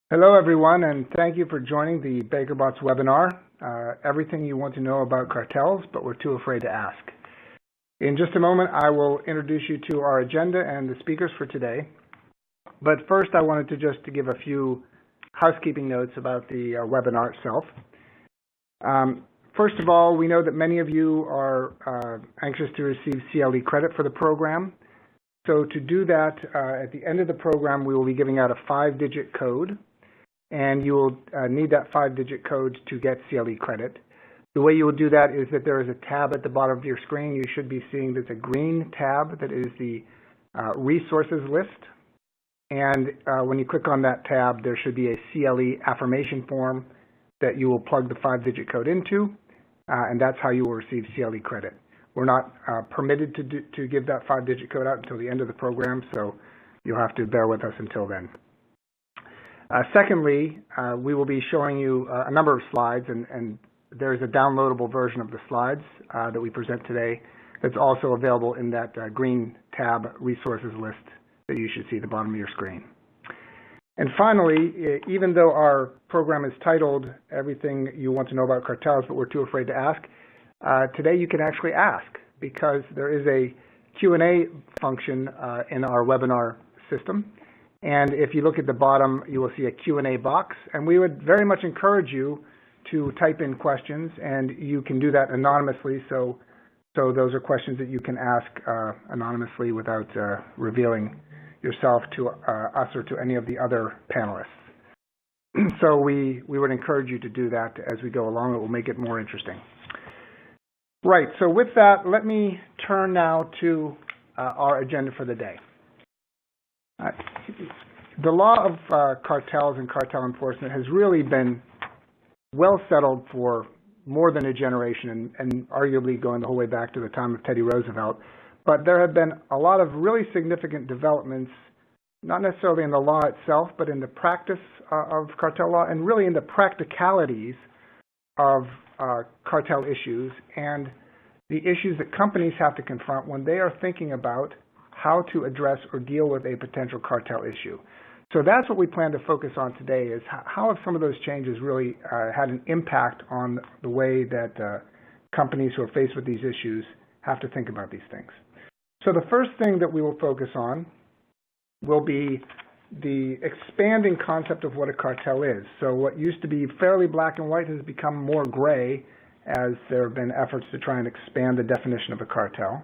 Hello, everyone, and thank you for joining the BakerBots webinar, everything you want to know about cartels, but we're too afraid to ask. In just a moment, I will introduce you to our agenda and the speakers for today. But first, I wanted to just give a few housekeeping notes about the webinar itself. First of all, we know that many of you are anxious to receive CLE credit for the program. So to do that, at the end of the program, we will be giving out a 5-digit code. And you will need that 5-digit code to get CLE credit. The way you will do that is that there is a tab at the bottom of your screen. You should be seeing there's a green tab that is the resources list. And when you click on that tab, there should be a CLE affirmation form that you will plug the 5-digit code into, and that's how you will receive CLE credit. We're not permitted to give that 5-digit code out until the end of the program, so you'll have to bear with us until then. Secondly, we will be showing you a number of slides, and there's a downloadable version of the slides that we present today that's also available in that green tab resources list that you should see at the bottom of your screen. And finally, even though our program is titled Everything You Want to Know About Cartels, but we're too afraid to ask, today you can actually ask because there is a Q&A function in our webinar system. And if you look at the bottom, you will see a Q&A box, and we would very much encourage you to type in questions, and you can do that anonymously, so those are questions that you can ask anonymously without revealing yourself to us or to any of the other panelists. So we would encourage you to do that as we go along. It will make it more interesting. Right, so with that, let me turn now to our agenda for the day. The law of cartels and cartel enforcement has really been well settled for more than a generation and arguably going the whole way back to the time of Teddy Roosevelt. But there have been a lot of really significant developments, not necessarily in the law itself, but in the practice of cartel law and really in the practicalities of cartel issues and the issues that companies have to confront when they are thinking about how to address or deal with a potential cartel issue. So that's what we plan to focus on today is how have some of those changes really had an impact on the way that companies who are faced with these issues have to think about these things. So the first thing that we will focus on will be the expanding concept of what a cartel is. So what used to be fairly black and white has become more gray as there have been efforts to try and expand the definition of a cartel.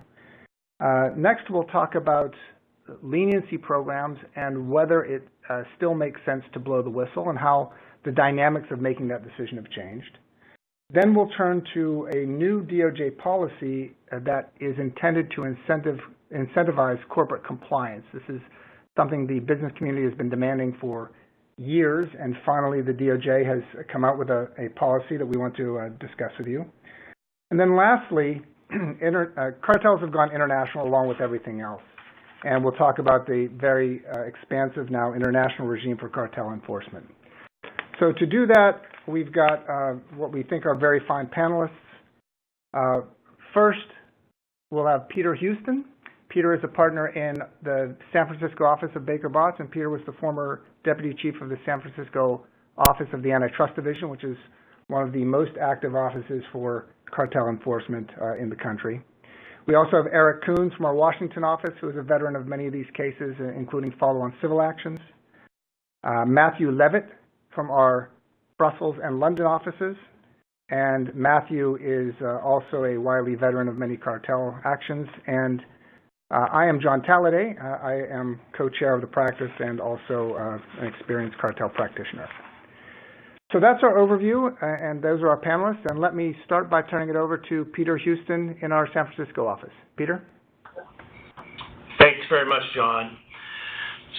Next, we'll talk about leniency programs and whether it still makes sense to blow the whistle and how the dynamics of making that decision have changed. Then we'll turn to a new DOJ policy that is intended to incentivize corporate compliance. This is something the business community has been demanding for years, and finally the DOJ has come out with a policy that we want to discuss with you. And then lastly, cartels have gone international along with everything else. And we'll talk about the very expansive now international regime for cartel enforcement. So to do that, we've got what we think are very fine panelists. First, we'll have Peter Huston. Peter is a partner in the San Francisco office of BakerBots, and Peter was the former deputy chief of the San Francisco office of the Antitrust Division, which is one of the most active offices for cartel enforcement in the country. We also have Erik Koons from our Washington office, who is a veteran of many of these cases, including follow-on civil actions. Matthew Levitt from our Brussels and London offices. And Matthew is also a wily veteran of many cartel actions. And I am John Taladay. I am co-chair of the practice and also an experienced cartel practitioner. So that's our overview, and those are our panelists. And let me start by turning it over to Peter Huston in our San Francisco office. Peter? Thanks very much, John.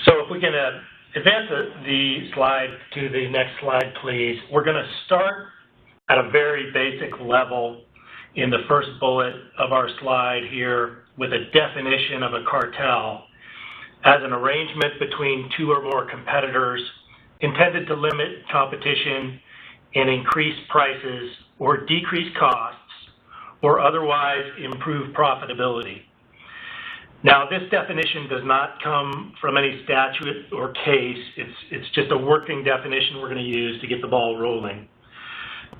So if we can advance the slide to the next slide, please. We're going to start at a very basic level in the first bullet of our slide here with a definition of a cartel as an arrangement between two or more competitors intended to limit competition and increase prices or decrease costs or otherwise improve profitability. Now, this definition does not come from any statute or case. It's just a working definition we're going to use to get the ball rolling.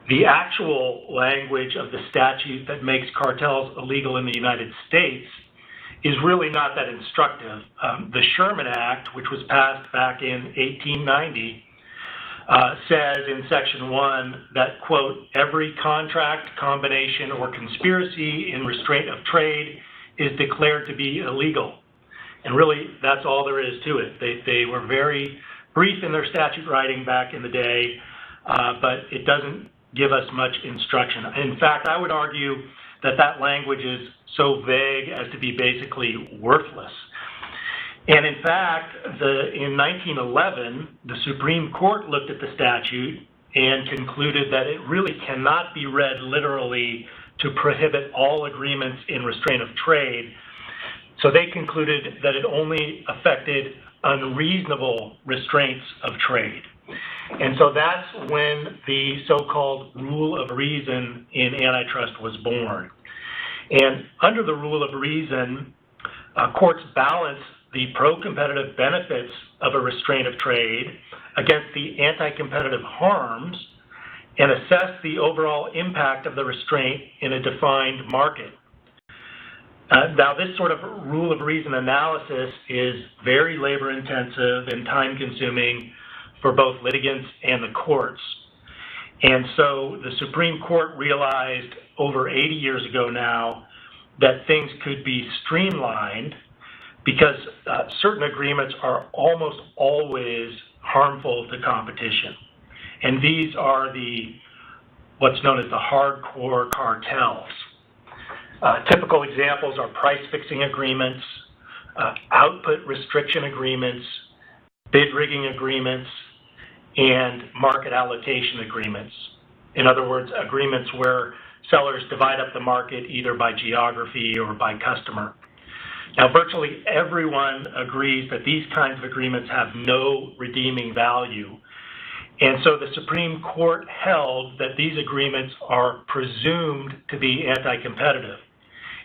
The actual language of the statute that makes cartels illegal in the United States is really not that instructive. The Sherman Act, which was passed back in 1890, says in Section 1 that, quote, every contract, combination, or conspiracy in restraint of trade is declared to be illegal. And really, that's all there is to it. They were very brief in their statute writing back in the day, but it doesn't give us much instruction. In fact, I would argue that that language is so vague as to be basically worthless. And in fact, in 1911, the Supreme Court looked at the statute and concluded that it really cannot be read literally to prohibit all agreements in restraint of trade. So they concluded that it only affected unreasonable restraints of trade. And so that's when the so-called rule of reason in antitrust was born. And under the rule of reason, courts balance the pro-competitive benefits of a restraint of trade against the anti-competitive harms and assess the overall impact of the restraint in a defined market. Now, this sort of rule of reason analysis is very labor-intensive and time-consuming for both litigants and the courts. And so the Supreme Court realized over 80 years ago now that things could be streamlined because certain agreements are almost always harmful to competition. And these are what's known as the hardcore cartels. Typical examples are price-fixing agreements, output restriction agreements, bid rigging agreements, and market allocation agreements. In other words, agreements where sellers divide up the market either by geography or by customer. Now, virtually everyone agrees that these kinds of agreements have no redeeming value. And so the Supreme Court held that these agreements are presumed to be anti-competitive.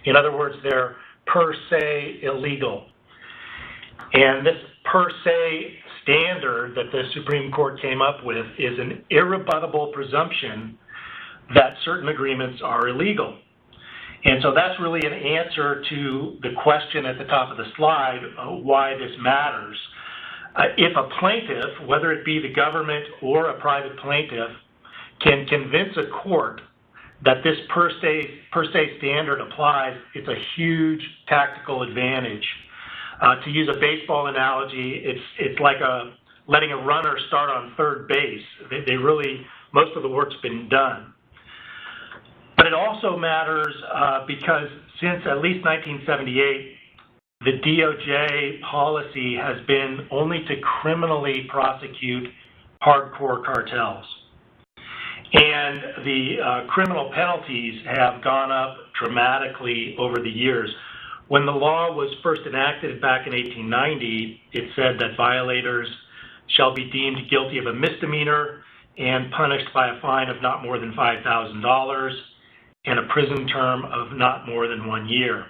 In other words, they're per se illegal. And this per se standard that the Supreme Court came up with is an irrebuttable presumption that certain agreements are illegal. And so that's really an answer to the question at the top of the slide, why this matters. If a plaintiff, whether it be the government or a private plaintiff, can convince a court that this per se standard applies, it's a huge tactical advantage. To use a baseball analogy, it's like letting a runner start on third base. They really, most of the work's been done. But it also matters because since at least 1978, the DOJ policy has been only to criminally prosecute hardcore cartels. And the criminal penalties have gone up dramatically over the years. When the law was first enacted back in 1890, it said that violators shall be deemed guilty of a misdemeanor and punished by a fine of not more than $5,000 and a prison term of not more than 1 year,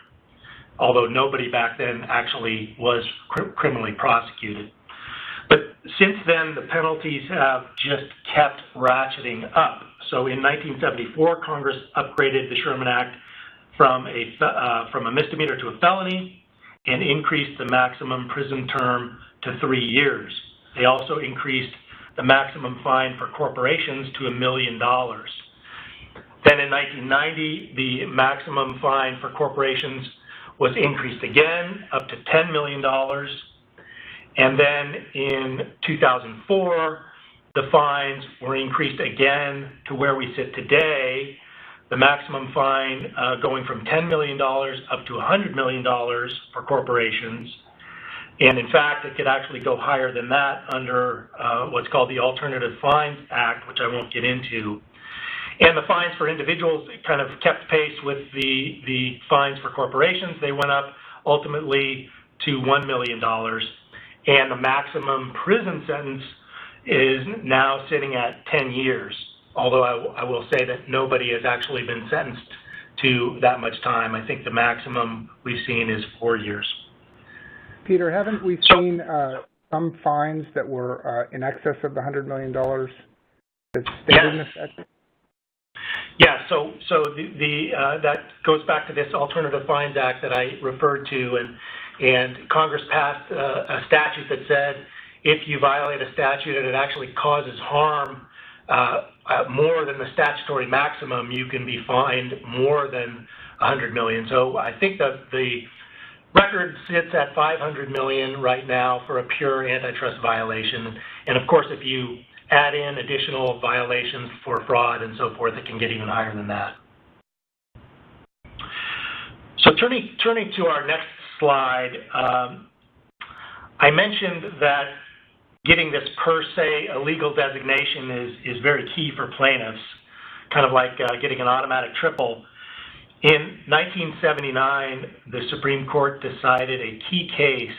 although nobody back then actually was criminally prosecuted. But since then, the penalties have just kept ratcheting up. So in 1974, Congress upgraded the Sherman Act from a misdemeanor to a felony and increased the maximum prison term to 3 years. They also increased the maximum fine for corporations to $1 million. Then in 1990, the maximum fine for corporations was increased again up to $10 million. And then in 2004, the fines were increased again to where we sit today, the maximum fine going from $10 million up to $100 million for corporations. And in fact, it could actually go higher than that under what's called the Alternative Fines Act, which I won't get into. And the fines for individuals kind of kept pace with the fines for corporations. They went up ultimately to $1 million. And the maximum prison sentence is now sitting at 10 years, although I will say that nobody has actually been sentenced to that much time. I think the maximum we've seen is 4 years. Peter, haven't we seen some fines that were in excess of the $100 million that's stated in the statute? Yeah, so that goes back to this Alternative Fines Act that I referred to, and Congress passed a statute that said if you violate a statute and it actually causes harm more than the statutory maximum, you can be fined more than $100 million. So I think that the record sits at $500 million right now for a pure antitrust violation, and of course, if you add in additional violations for fraud and so forth, it can get even higher than that. So turning to our next slide, I mentioned that getting this per se illegal designation is very key for plaintiffs, kind of like getting an automatic triple. In 1979, the Supreme Court decided a key case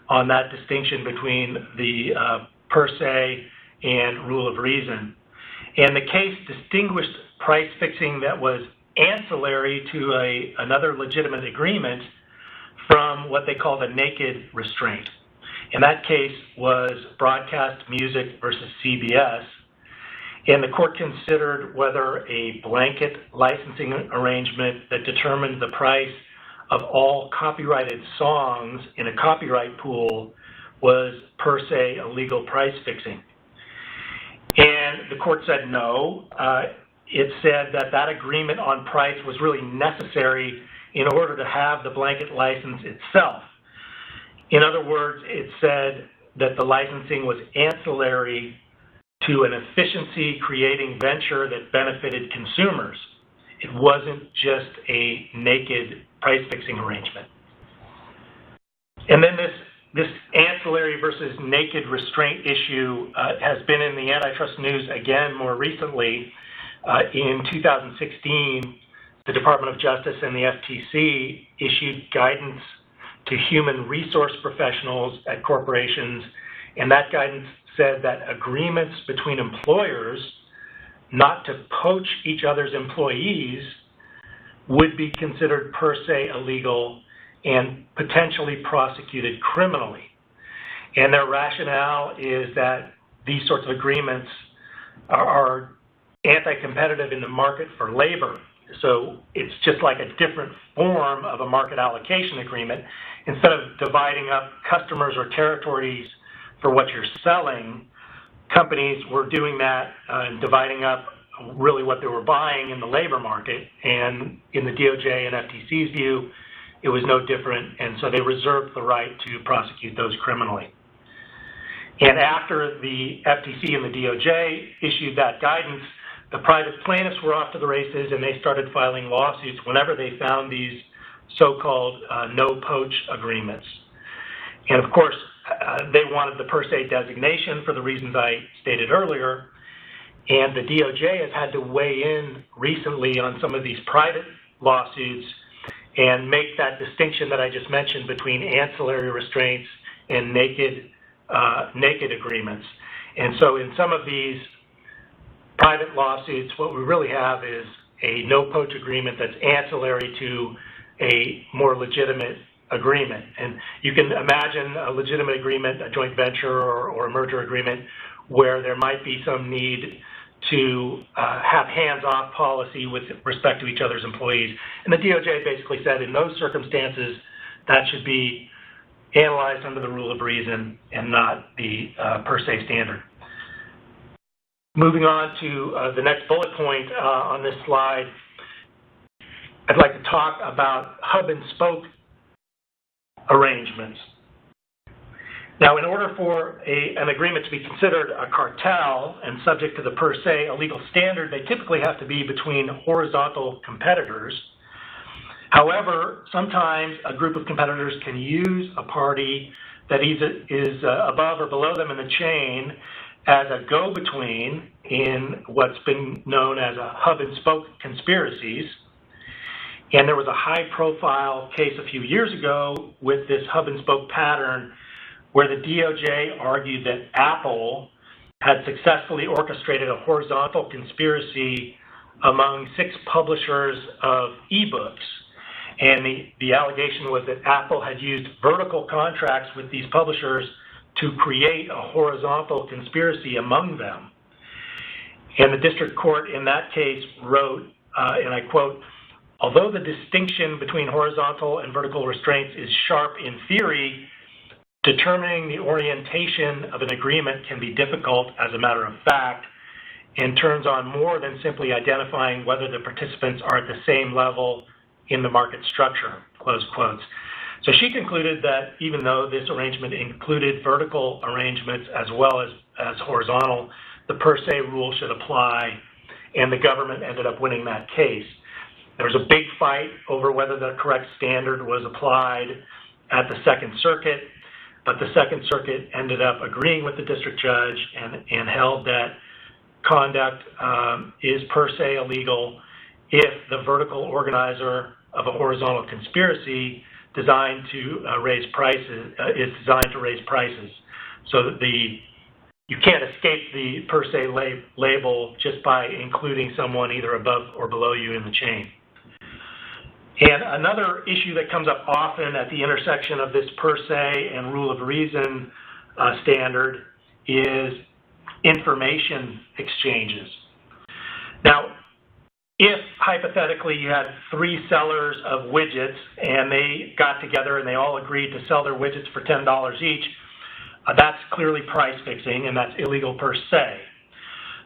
on that distinction between the per se and rule of reason. And the case distinguished price fixing that was ancillary to another legitimate agreement from what they called a naked restraint. And that case was Broadcast Music versus CBS. And the court considered whether a blanket licensing arrangement that determined the price of all copyrighted songs in a copyright pool was per se illegal price fixing. And the court said no. It said that that agreement on price was really necessary in order to have the blanket license itself. In other words, it said that the licensing was ancillary to an efficiency-creating venture that benefited consumers. It wasn't just a naked price-fixing arrangement. And then this ancillary versus naked restraint issue has been in the antitrust news again more recently. In 2016, the Department of Justice and the FTC issued guidance to human resource professionals at corporations, and that guidance said that agreements between employers not to poach each other's employees would be considered per se illegal and potentially prosecuted criminally. And their rationale is that these sorts of agreements are anti-competitive in the market for labor. So it's just like a different form of a market allocation agreement. Instead of dividing up customers or territories for what you're selling, companies were doing that and dividing up really what they were buying in the labor market. And in the DOJ and FTC's view, it was no different, and so they reserved the right to prosecute those criminally. And after the FTC and the DOJ issued that guidance, the private plaintiffs were off to the races, and they started filing lawsuits whenever they found these so-called no-poach agreements. And of course, they wanted the per se designation for the reasons I stated earlier, and the DOJ has had to weigh in recently on some of these private lawsuits and make that distinction that I just mentioned between ancillary restraints and naked agreements. And so in some of these private lawsuits, what we really have is a no-poach agreement that's ancillary to a more legitimate agreement. And you can imagine a legitimate agreement, a joint venture or a merger agreement, where there might be some need to have hands-off policy with respect to each other's employees. And the DOJ basically said in those circumstances, that should be analyzed under the rule of reason and not the per se standard. Moving on to the next bullet point on this slide, I'd like to talk about hub and spoke arrangements. Now, in order for an agreement to be considered a cartel and subject to the per se illegal standard, they typically have to be between horizontal competitors. However, sometimes a group of competitors can use a party that is above or below them in the chain as a go-between in what's been known as a hub and spoke conspiracies. And there was a high-profile case a few years ago with this hub and spoke pattern where the DOJ argued that Apple had successfully orchestrated a horizontal conspiracy among 6 publishers of ebooks. And the allegation was that Apple had used vertical contracts with these publishers to create a horizontal conspiracy among them. And the district court in that case wrote, and I quote, "Although the distinction between horizontal and vertical restraints is sharp in theory, determining the orientation of an agreement can be difficult as a matter of fact and turns on more than simply identifying whether the participants are at the same level in the market structure," close quotes. So she concluded that even though this arrangement included vertical arrangements as well as horizontal, the per se rule should apply, and the government ended up winning that case. There was a big fight over whether the correct standard was applied at the Second Circuit, but the Second Circuit ended up agreeing with the district judge and held that conduct is per se illegal if the vertical organizer of a horizontal conspiracy designed to raise prices is designed to raise prices. So that you can't escape the per se label just by including someone either above or below you in the chain. And another issue that comes up often at the intersection of this per se and rule of reason standard is information exchanges. Now, if hypothetically you had 3 sellers of widgets and they got together and they all agreed to sell their widgets for $10 each, that's clearly price fixing and that's illegal per se.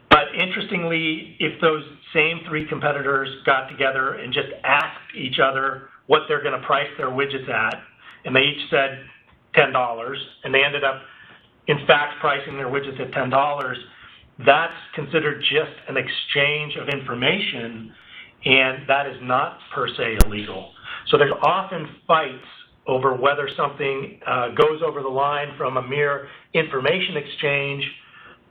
But interestingly, if those same 3 competitors got together and just asked each other what they're going to price their widgets at, and they each said $10, and they ended up, in fact, pricing their widgets at $10, that's considered just an exchange of information, and that is not per se illegal. So there's often fights over whether something goes over the line from a mere information exchange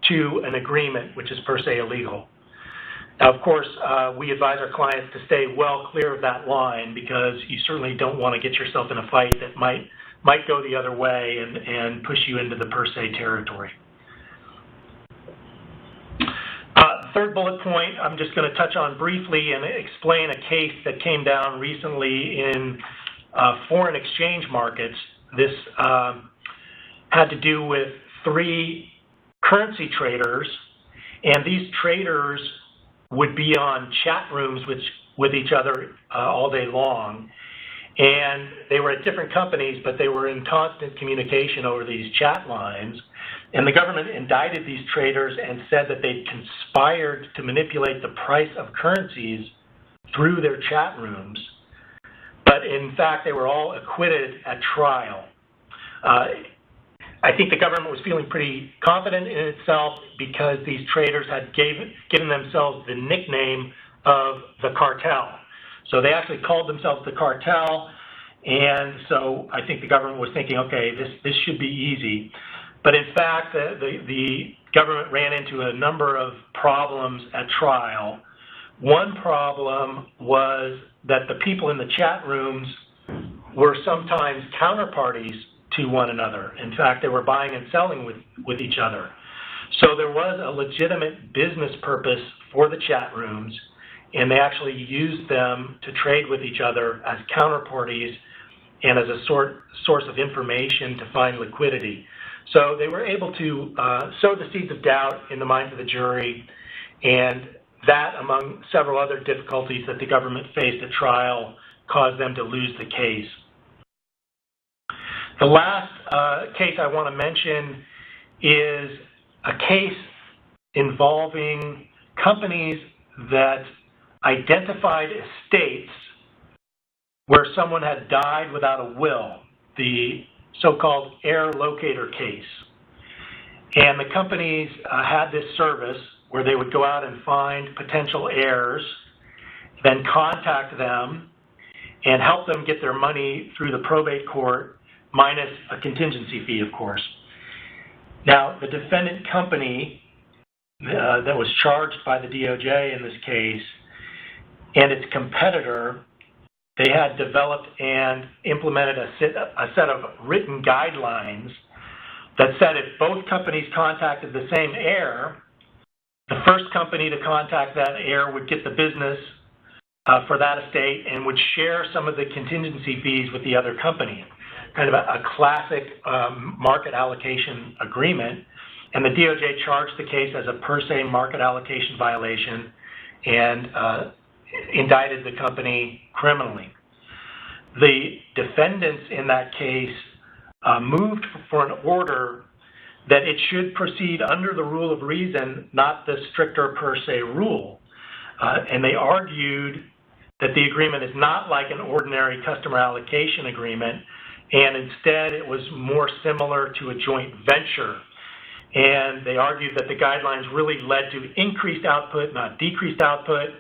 to an agreement, which is per se illegal. Now, of course, we advise our clients to stay well clear of that line because you certainly don't want to get yourself in a fight that might go the other way and push you into the per se territory. Third bullet point, I'm just going to touch on briefly and explain a case that came down recently in foreign exchange markets. This had to do with 3 currency traders, and these traders would be on chat rooms with each other all day long. And they were at different companies, but they were in constant communication over these chat lines. And the government indicted these traders and said that they conspired to manipulate the price of currencies through their chat rooms. But in fact, they were all acquitted at trial. I think the government was feeling pretty confident in itself because these traders had given themselves the nickname of the Cartel. So they actually called themselves the Cartel, and so I think the government was thinking, okay, this should be easy. But in fact, the government ran into a number of problems at trial. One problem was that the people in the chat rooms were sometimes counterparties to one another. In fact, they were buying and selling with each other. So there was a legitimate business purpose for the chat rooms, and they actually used them to trade with each other as counterparties and as a source of information to find liquidity. So they were able to sow the seeds of doubt in the minds of the jury, and that, among several other difficulties that the government faced at trial, caused them to lose the case. The last case I want to mention is a case involving companies that identified estates where someone had died without a will, the so-called heir locator case. And the companies had this service where they would go out and find potential heirs, then contact them and help them get their money through the probate court, minus a contingency fee, of course. Now, the defendant company that was charged by the DOJ in this case and its competitor, they had developed and implemented a set of written guidelines that said if both companies contacted the same heir, the first company to contact that heir would get the business for that estate and would share some of the contingency fees with the other company. Kind of a classic market allocation agreement. And the DOJ charged the case as a per se market allocation violation and indicted the company criminally. The defendants in that case moved for an order that it should proceed under the rule of reason, not the stricter per se rule. And they argued that the agreement is not like an ordinary customer allocation agreement, and instead it was more similar to a joint venture. And they argued that the guidelines really led to increased output, not decreased output.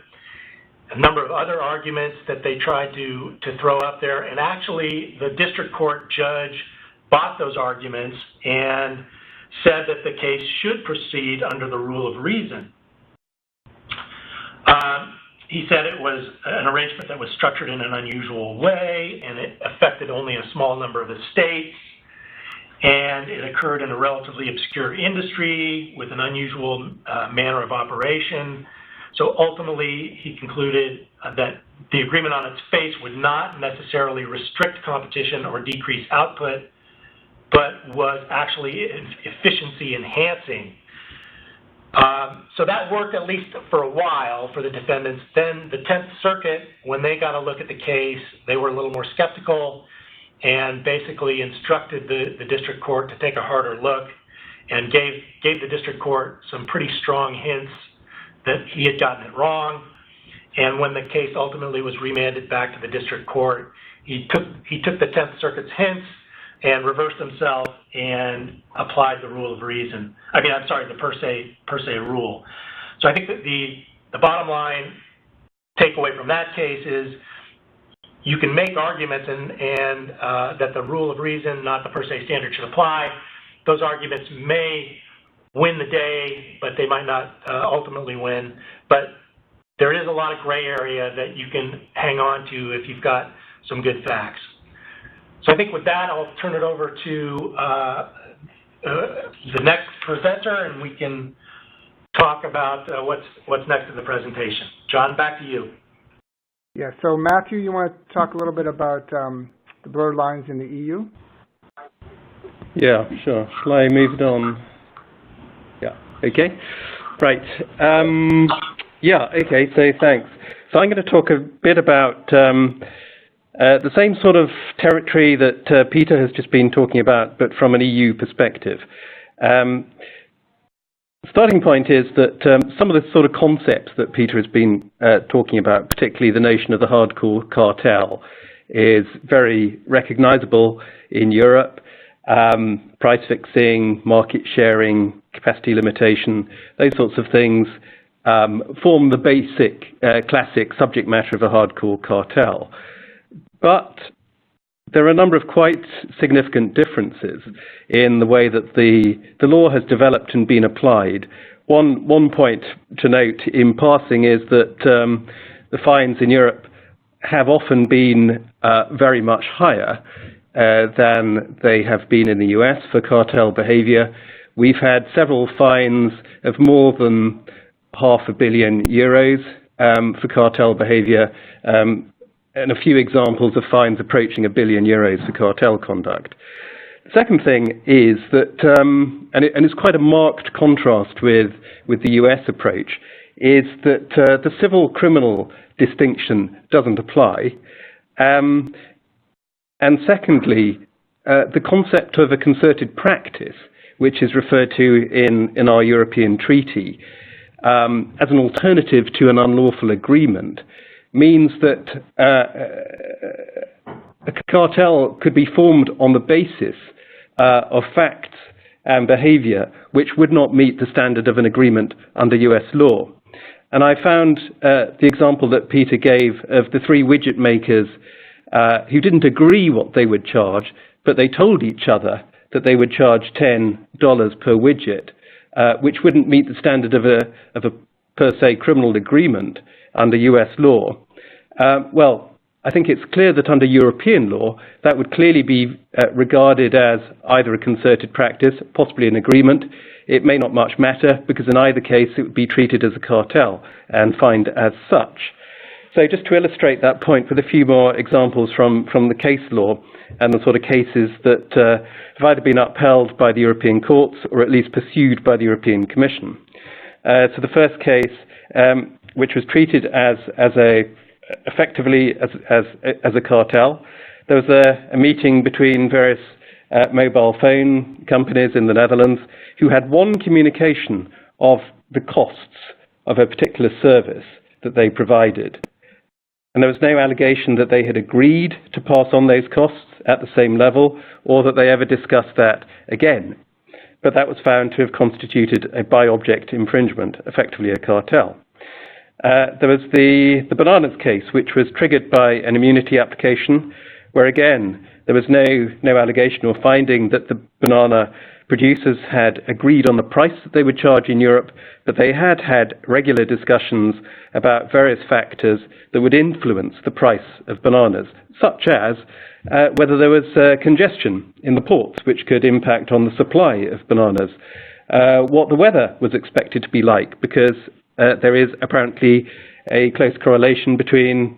A number of other arguments that they tried to throw up there, and actually the district court judge bought those arguments and said that the case should proceed under the rule of reason. He said it was an arrangement that was structured in an unusual way, and it affected only a small number of the states, and it occurred in a relatively obscure industry with an unusual manner of operation. So ultimately, he concluded that the agreement on its face would not necessarily restrict competition or decrease output, but was actually efficiency enhancing. So that worked at least for a while for the defendants. Then the 10th Circuit, when they got a look at the case, they were a little more skeptical and basically instructed the district court to take a harder look and gave the district court some pretty strong hints that he had gotten it wrong. And when the case ultimately was remanded back to the district court, he took the 10th Circuit's hints and reversed himself and applied the rule of reason. The per se rule. So I think that the bottom line takeaway from that case is you can make arguments and that the rule of reason, not the per se standard, should apply. Those arguments may win the day, but they might not ultimately win. But there is a lot of gray area that you can hang on to if you've got some good facts. So I think with that, I'll turn it over to the next presenter, and we can talk about what's next in the presentation. John, back to you. Yeah, so Matthew, you want to talk a little bit about the blurred lines in the EU? Yeah, sure. Shall I move it on? Yeah, okay. Right. Okay, so thanks. So I'm going to talk a bit about the same sort of territory that Peter has just been talking about, but from an EU perspective. Starting point is that some of the sort of concepts that Peter has been talking about, particularly the notion of the hardcore cartel, is very recognizable in Europe. Price fixing, market sharing, capacity limitation, those sorts of things form the basic, classic subject matter of a hardcore cartel. But there are a number of quite significant differences in the way that the law has developed and been applied. One point to note in passing is that the fines in Europe have often been very much higher than they have been in the US for cartel behavior. We've had several fines of more than €500 million for cartel behavior, and a few examples of fines approaching €1 billion for cartel conduct. The second thing is that, and it's quite a marked contrast with the US approach, is that the civil-criminal distinction doesn't apply. And secondly, the concept of a concerted practice, which is referred to in our European treaty as an alternative to an unlawful agreement, means that a cartel could be formed on the basis of facts and behavior which would not meet the standard of an agreement under US law. And I found the example that Peter gave of the 3 widget makers who didn't agree what they would charge, but they told each other that they would charge $10 per widget, which wouldn't meet the standard of a per se criminal agreement under US law. Well, I think it's clear that under European law, that would clearly be regarded as either a concerted practice, possibly an agreement. It may not much matter, because in either case, it would be treated as a cartel and fined as such. So just to illustrate that point with a few more examples from the case law and the sort of cases that have either been upheld by the European courts or at least pursued by the European Commission. So the first case, which was treated effectively as a cartel, there was a meeting between various mobile phone companies in the Netherlands who had one communication of the costs of a particular service that they provided. And there was no allegation that they had agreed to pass on those costs at the same level or that they ever discussed that again. But that was found to have constituted a by-object infringement, effectively a cartel. There was the bananas case, which was triggered by an immunity application, where again, there was no allegation or finding that the banana producers had agreed on the price that they would charge in Europe, but they had had regular discussions about various factors that would influence the price of bananas, such as whether there was congestion in the ports, which could impact on the supply of bananas, what the weather was expected to be like, because there is apparently a close correlation between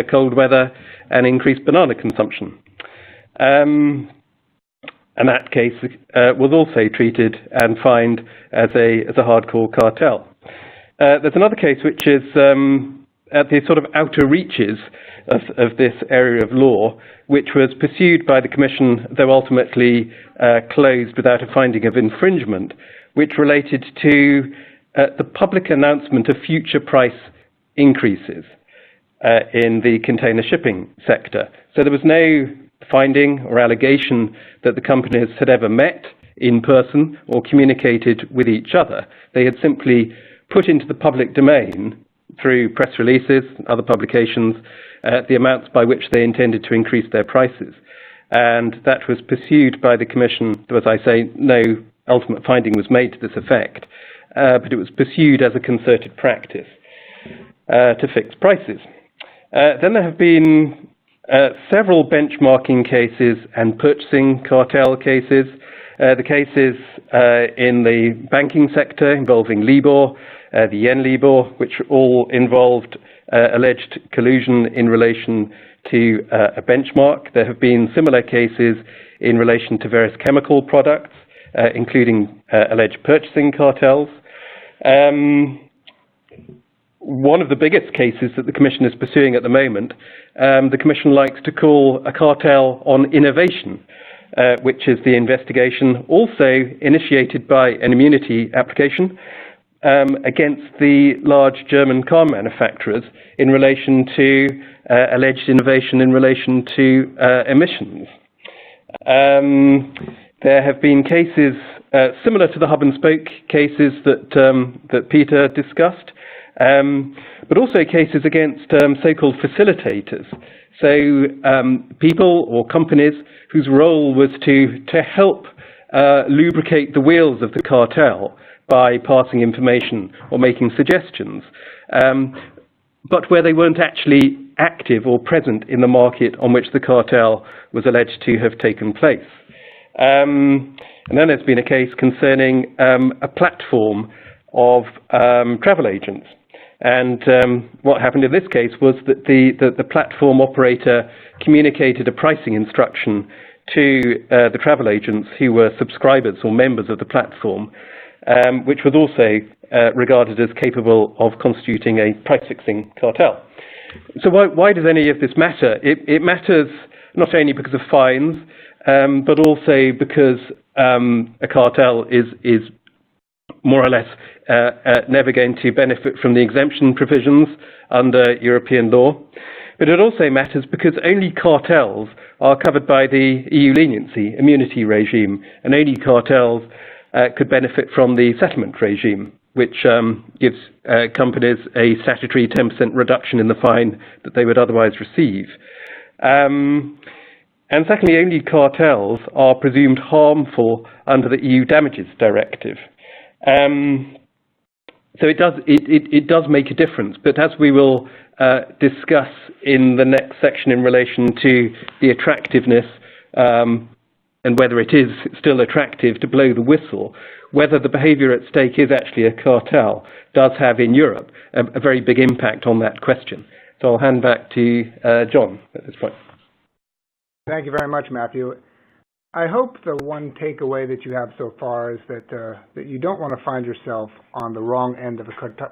cold weather and increased banana consumption. And that case was also treated and fined as a hardcore cartel. There's another case which is at the sort of outer reaches of this area of law, which was pursued by the Commission, though ultimately closed without a finding of infringement, which related to the public announcement of future price increases in the container shipping sector. So there was no finding or allegation that the companies had ever met in person or communicated with each other. They had simply put into the public domain through press releases and other publications the amounts by which they intended to increase their prices. And that was pursued by the Commission, though, as I say, no ultimate finding was made to this effect, but it was pursued as a concerted practice to fix prices. Then there have been several benchmarking cases and purchasing cartel cases. The cases in the banking sector involving Libor, the yen Libor, which all involved alleged collusion in relation to a benchmark. There have been similar cases in relation to various chemical products, including alleged purchasing cartels. One of the biggest cases that the Commission is pursuing at the moment, the Commission likes to call a cartel on innovation, which is the investigation also initiated by an immunity application against the large German car manufacturers in relation to alleged innovation in relation to emissions. There have been cases similar to the hub and spoke cases that Peter discussed, but also cases against so-called facilitators. So people or companies whose role was to help lubricate the wheels of the cartel by passing information or making suggestions, but where they weren't actually active or present in the market on which the cartel was alleged to have taken place. And then there's been a case concerning a platform of travel agents. And what happened in this case was that the platform operator communicated a pricing instruction to the travel agents who were subscribers or members of the platform, which was also regarded as capable of constituting a price-fixing cartel. So why does any of this matter? It matters not only because of fines, but also because a cartel is more or less never going to benefit from the exemption provisions under European law. But it also matters because only cartels are covered by the EU leniency immunity regime, and only cartels could benefit from the settlement regime, which gives companies a statutory 10% reduction in the fine that they would otherwise receive. And secondly, only cartels are presumed harmful under the EU damages directive. So it does make a difference, but as we will discuss in the next section in relation to the attractiveness and whether it is still attractive to blow the whistle, whether the behaviour at stake is actually a cartel does have in Europe a very big impact on that question. So I'll hand back to John at this point. Thank you very much, Matthew. I hope the one takeaway that you have so far is that that you don't want to find yourself on the wrong end of a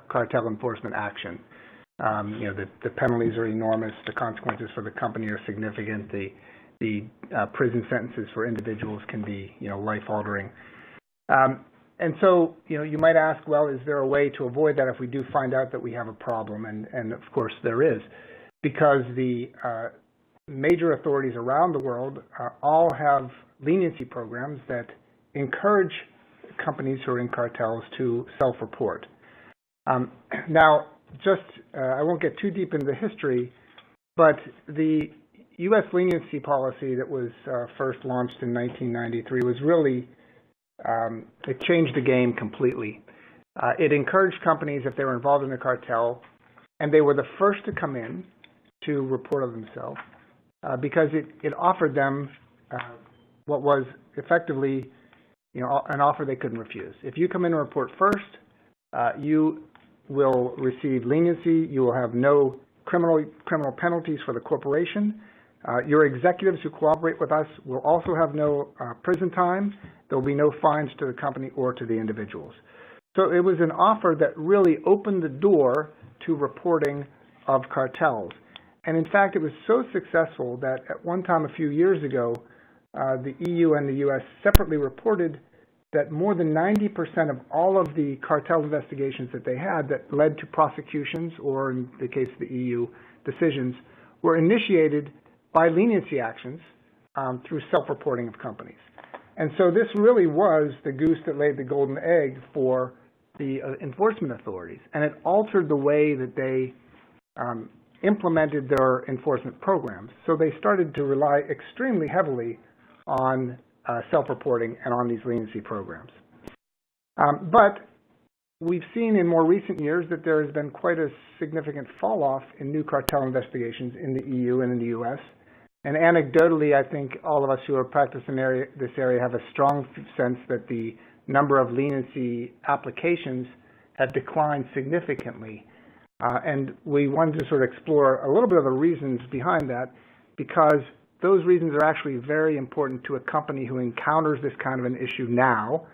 cartel enforcement action. The penalties are enormous, the consequences for the company are significant, the prison sentences for individuals can be life-altering. And so you might ask, well, is there a way to avoid that if we do find out that we have a problem? And of course there is, because the major authorities around the world all have leniency programs that encourage companies who are in cartels to self-report. Now, I won't get too deep into the history, but the U.S. leniency policy that was first launched in 1993 was really, it changed the game completely. It encouraged companies, if they were involved in a cartel, and they were the first to come in to report on themselves, because it offered them what was effectively, an offer they couldn't refuse. If you come in and report first, you will receive leniency. You will have no criminal penalties for the corporation. Your executives who cooperate with us will also have no prison time. There will be no fines to the company or to the individuals. So it was an offer that really opened the door to reporting of cartels. And in fact, it was so successful that at one time a few years ago, the EU and the US separately reported that more than 90% of all of the cartel investigations that they had that led to prosecutions, or in the case of the EU, decisions, were initiated by leniency actions through self-reporting of companies. And so this really was the goose that laid the golden egg for the enforcement authorities, and it altered the way that they implemented their enforcement programs. So they started to rely extremely heavily on self-reporting and on these leniency programs. But we've seen in more recent years that there has been quite a significant fall-off in new cartel investigations in the EU and in the US. And anecdotally, I think all of us who are practicing this area have a strong sense that the number of leniency applications have declined significantly. And we wanted to sort of explore a little bit of the reasons behind that, because those reasons are actually very important to a company who encounters this kind of an issue now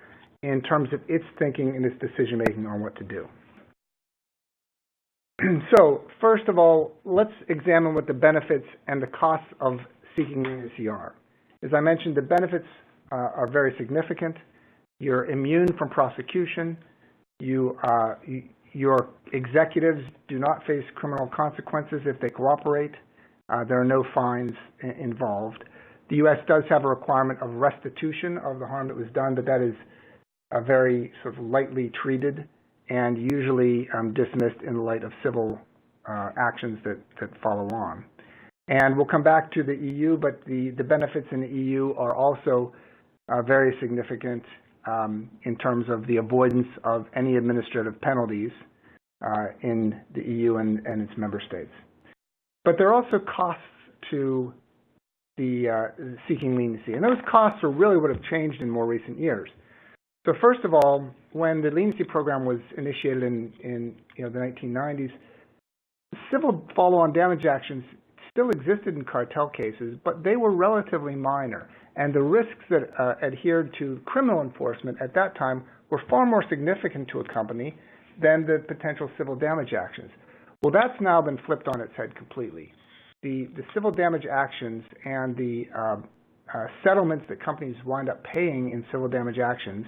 in terms of its thinking and its decision-making on what to do. So, first of all, let's examine what the benefits and the costs of seeking leniency are. As I mentioned, the benefits are very significant. You're immune from prosecution. Your executives do not face criminal consequences if they cooperate. There are no fines involved. The U.S. does have a requirement of restitution of the harm that was done, but that is very sort of lightly treated and usually dismissed in the light of civil actions that follow on. And we'll come back to the EU, but the benefits in the EU are also very significant in terms of the avoidance of any administrative penalties in the EU and its member states. But there are also costs to the seeking leniency, and those costs are really what have changed in more recent years. So first of all, when the leniency program was initiated in the 1990s, civil follow-on damage actions still existed in cartel cases, but they were relatively minor, and the risks that adhered to criminal enforcement at that time were far more significant to a company than the potential civil damage actions. Well, that's now been flipped on its head completely. The civil damage actions and the settlements that companies wind up paying in civil damage actions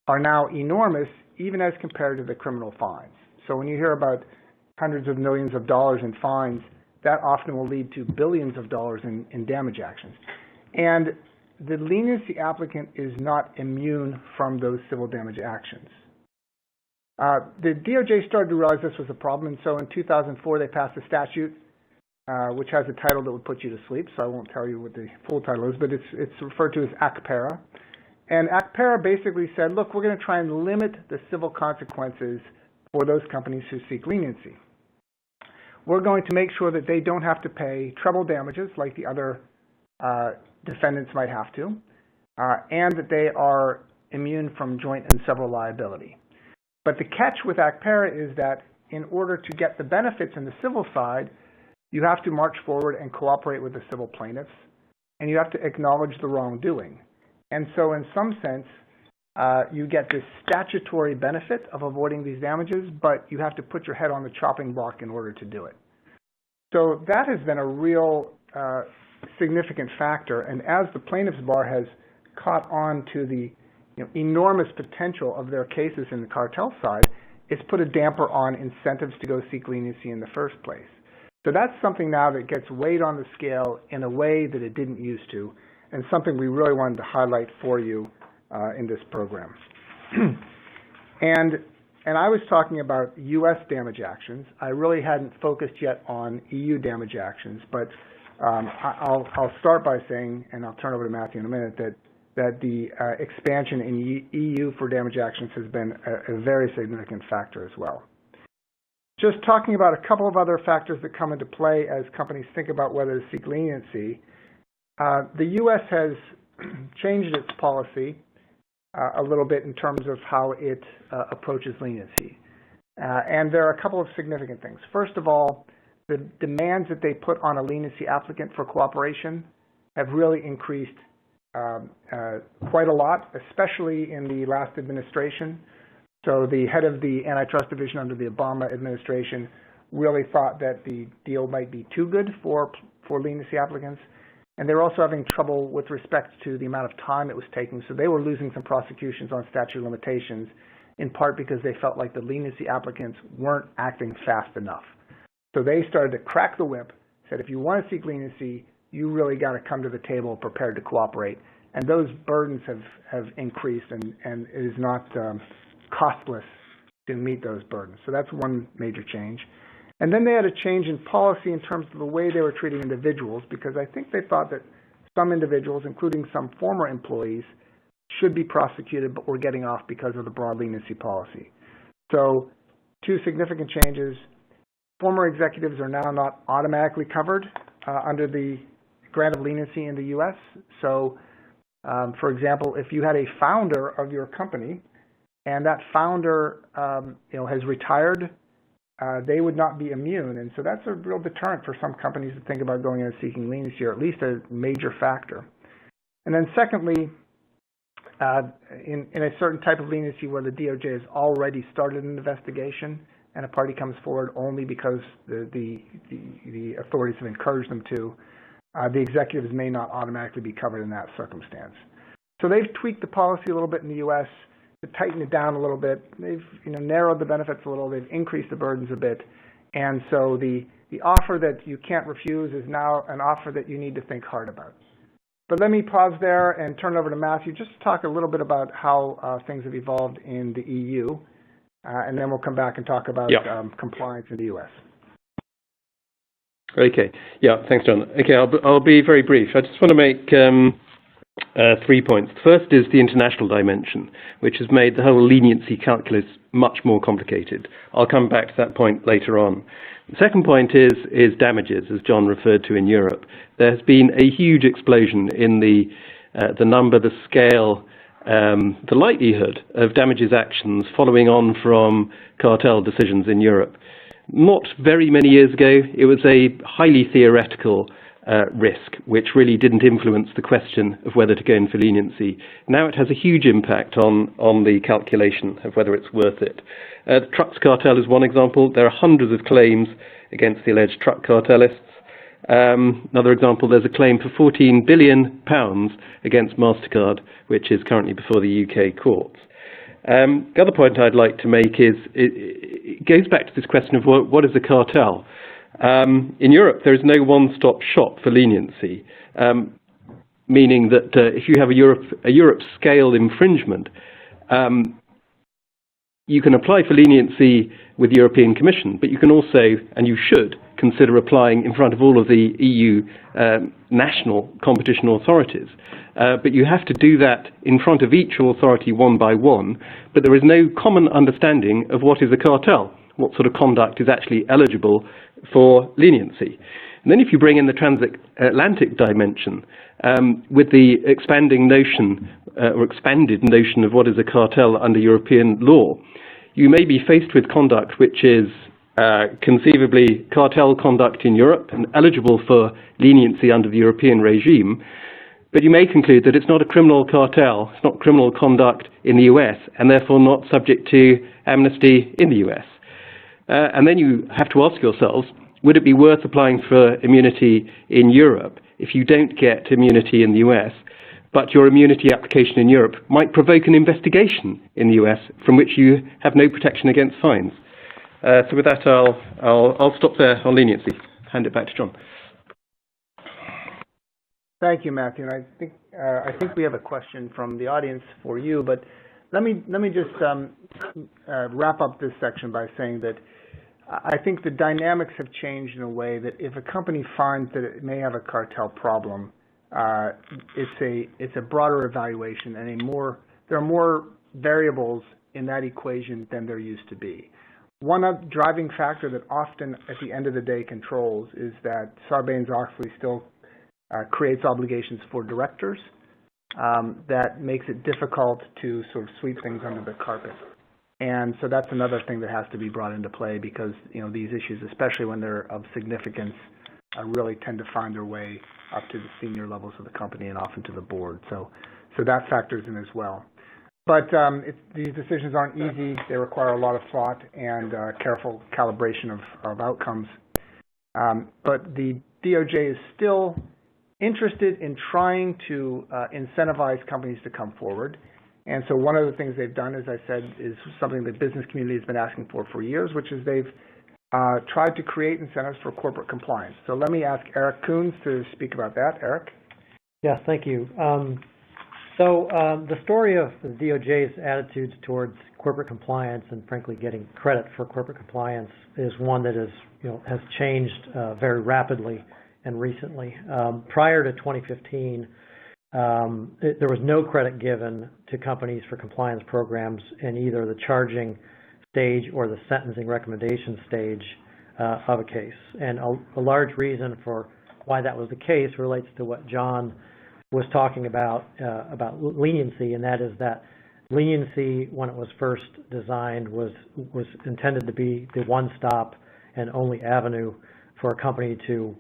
are now enormous, even as compared to the criminal fines. So when you hear about hundreds of millions of dollars in fines, that often will lead to billions of dollars in damage actions. And the leniency applicant is not immune from those civil damage actions. The DOJ started to realize this was a problem, and so in 2004 they passed a statute which has a title that would put you to sleep, so I won't tell you what the full title is, but it's referred to as ACPARA. And ACPARA basically said, look, we're going to try and limit the civil consequences for those companies who seek leniency. We're going to make sure that they don't have to pay treble damages like the other defendants might have to, and that they are immune from joint and several liability. But the catch with ACPARA is that in order to get the benefits in the civil side, you have to march forward and cooperate with the civil plaintiffs, and you have to acknowledge the wrongdoing. And so in some sense, you get this statutory benefit of avoiding these damages, but you have to put your head on the chopping block in order to do it. So that has been a real significant factor, and as the plaintiffs' bar has caught on to the enormous potential of their cases in the cartel side, it's put a damper on incentives to go seek leniency in the first place. So that's something now that gets weighed on the scale in a way that it didn't used to, and something we really wanted to highlight for you in this program. and I was talking about U.S. damage actions. I really hadn't focused yet on EU damage actions, but I'll start by saying, and I'll turn over to Matthew in a minute, that the expansion in EU for damage actions has been a very significant factor as well. Just talking about a couple of other factors that come into play as companies think about whether to seek leniency, the U.S. has changed its policy a little bit in terms of how it approaches leniency. And there are a couple of significant things. First of all, the demands that they put on a leniency applicant for cooperation have really increased quite a lot, especially in the last administration. So the head of the Antitrust Division under the Obama administration really thought that the deal might be too good for leniency applicants. And they're also having trouble with respect to the amount of time it was taking. So they were losing some prosecutions on statute of limitations, in part because they felt like the leniency applicants weren't acting fast enough. So they started to crack the whip, said if you want to seek leniency, you really got to come to the table prepared to cooperate. And those burdens have increased, and it is not costless to meet those burdens. So that's one major change. And then they had a change in policy in terms of the way they were treating individuals, because I think they thought that some individuals, including some former employees, should be prosecuted but were getting off because of the broad leniency policy. So two significant changes. Former executives are now not automatically covered under the grant of leniency in the U.S. So, for example, if you had a founder of your company and that founder has retired, they would not be immune. And so that's a real deterrent for some companies to think about going in and seeking leniency, or at least a major factor. And then secondly, in a certain type of leniency where the DOJ has already started an investigation and a party comes forward only because the authorities have encouraged them to, the executives may not automatically be covered in that circumstance. So they've tweaked the policy a little bit in the U.S. to tighten it down a little bit. They've narrowed the benefits a little. They've increased the burdens a bit. And so the offer that you can't refuse is now an offer that you need to think hard about. But let me pause there and turn it over to Matthew just to talk a little bit about how things have evolved in the EU, and then we'll come back and talk about compliance in the U.S. Okay. Yeah, thanks, John. Okay, I'll be very brief. I just want to make 3 points. The first is the international dimension, which has made the whole leniency calculus much more complicated. I'll come back to that point later on. The second point is damages, as John referred to in Europe. There has been a huge explosion in the number, the scale, the likelihood of damages actions following on from cartel decisions in Europe. Not very many years ago, it was a highly theoretical risk, which really didn't influence the question of whether to go in for leniency. Now it has a huge impact on the calculation of whether it's worth it. The trucks cartel is one example. There are hundreds of claims against the alleged truck cartelists. Another example, there's a claim for £14 billion against MasterCard, which is currently before the UK courts. The other point I'd like to make is it goes back to this question of what is a cartel. In Europe, there is no one-stop shop for leniency, meaning that if you have a Europe scale infringement, you can apply for leniency with the European Commission, but you can also, and you should, consider applying in front of all of the EU national competition authorities. But you have to do that in front of each authority one by one, but there is no common understanding of what is a cartel, what sort of conduct is actually eligible for leniency. And then if you bring in the transatlantic dimension, with the expanding notion or expanded notion of what is a cartel under European law, you may be faced with conduct which is conceivably cartel conduct in Europe and eligible for leniency under the European regime, but you may conclude that it's not a criminal cartel, it's not criminal conduct in the US, and therefore not subject to amnesty in the US. And then you have to ask yourselves, would it be worth applying for immunity in Europe if you don't get immunity in the US, but your immunity application in Europe might provoke an investigation in the US from which you have no protection against fines? So with that, I'll stop there on leniency. Hand it back to John. Thank you, Matthew. And I think we have a question from the audience for you, but let me just wrap up this section by saying that I think the dynamics have changed in a way that if a company finds that it may have a cartel problem, it's a broader evaluation and there are more variables in that equation than there used to be. One driving factor that often at the end of the day controls is that Sarbanes-Oxley still creates obligations for directors that makes it difficult to sort of sweep things under the carpet. And so that's another thing that has to be brought into play because, these issues, especially when they're of significance, really tend to find their way up to the senior levels of the company and often to the board. So that factors in as well. But these decisions aren't easy. They require a lot of thought and careful calibration of outcomes. But the DOJ is still interested in trying to incentivize companies to come forward. And so one of the things they've done, as I said, is something the business community has been asking for years, which is they've tried to create incentives for corporate compliance. So let me ask Erik Koons to speak about that. Erik? Yes, thank you. The story of the DOJ's attitudes towards corporate compliance and frankly getting credit for corporate compliance is one that has changed very rapidly and recently. Prior to 2015, there was no credit given to companies for compliance programs in either the charging stage or the sentencing recommendation stage of a case. And a large reason for why that was the case relates to what John was talking about leniency, and that is that leniency, when it was first designed, was intended to be the one-stop and only avenue for a company to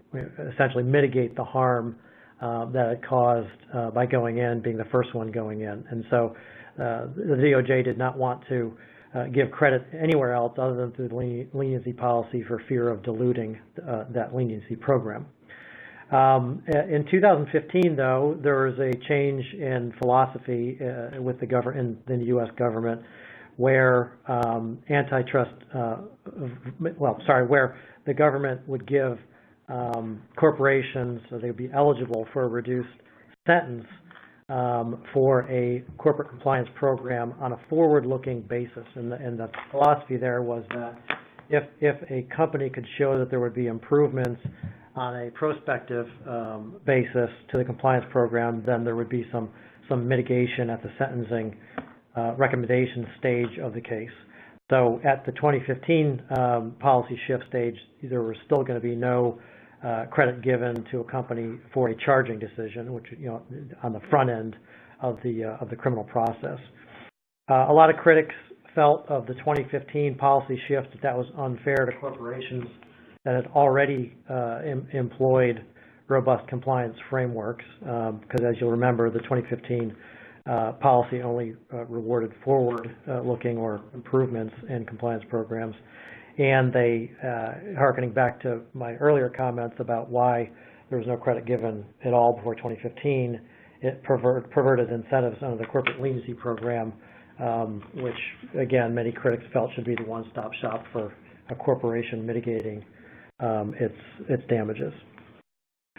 essentially mitigate the harm that it caused by going in, being the first one going in. And so the DOJ did not want to give credit anywhere else other than through the leniency policy for fear of diluting that leniency program. In 2015, though, there was a change in philosophy with in the U.S. government where antitrust, where the government would give corporations, so they would be eligible for a reduced sentence for a corporate compliance program on a forward-looking basis. And the philosophy there was that if a company could show that there would be improvements on a prospective basis to the compliance program, then there would be some mitigation at the sentencing recommendation stage of the case. So at the 2015 policy shift stage, there was still going to be no credit given to a company for a charging decision, which on the front end of the criminal process. A lot of critics felt of the 2015 policy shift that was unfair to corporations that had already employed robust compliance frameworks, because as you'll remember, the 2015 policy only rewarded forward-looking or improvements in compliance programs. And they, hearkening back to my earlier comments about why there was no credit given at all before 2015, it perverted incentives under the corporate leniency program, which, again, many critics felt should be the one-stop shop for a corporation mitigating its damages.